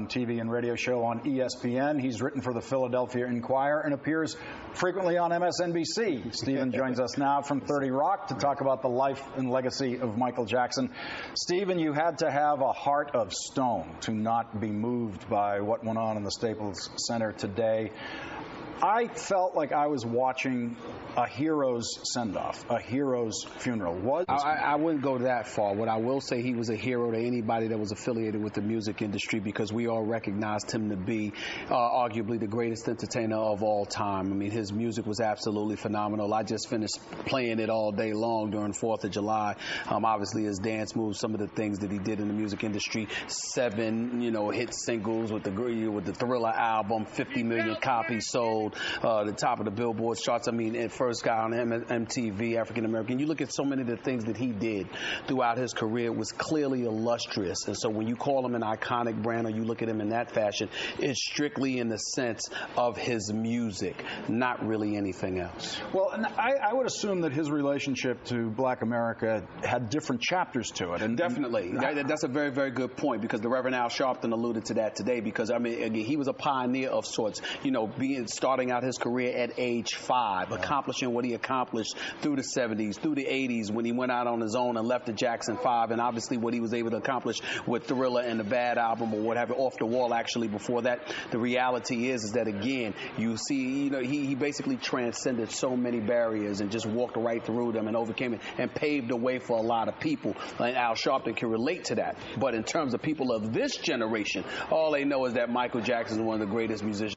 daytime TV and radio show on ESPN. He's written for the Philadelphia Inquirer and appears frequently on MSNBC. Stephen joins us now from 30 Rock to talk about the life and legacy of Michael Jackson. Stephen, you had to have a heart of stone to not be moved by what went on in the Staples Center today. I felt like I was watching a hero's send-off, a hero's funeral. I wouldn't go that far. What I will say, he was a hero to anybody that was affiliated with the music industry, because we all recognized him to be arguably the greatest entertainer of all time. I mean, his music was absolutely phenomenal. I just finished playing it all day long during 4th of July. Obviously, his dance moves, some of the things that he did in the music industry, 7, hit singles with the Thriller album, 50 million copies sold. The top of the Billboard charts. I mean, first guy on MTV, African American. You look at so many of the things that he did throughout his career, it was clearly illustrious. And so when you call him an iconic brand, or you look at him in that fashion, it's strictly in the sense of his music, not really anything else. Well, and I would assume that his relationship to Black America had different chapters to it. And definitely. That's a very, very good point, because the Reverend Al Sharpton alluded to that today, because, I mean, again, he was a pioneer of sorts, starting out his career at age 5, accomplishing what he accomplished through the 70s, through the 80s, when he went out on his own and left the Jackson 5, and obviously what he was able to accomplish with Thriller and the Bad album, or whatever, Off the Wall, actually, before that. The reality is that, again, you see, he basically transcended so many barriers and just walked right through them and overcame it and paved the way for a lot of people. And Al Sharpton can relate to that. But in terms of people of this generation, all they know is that Michael Jackson is one of the greatest musicians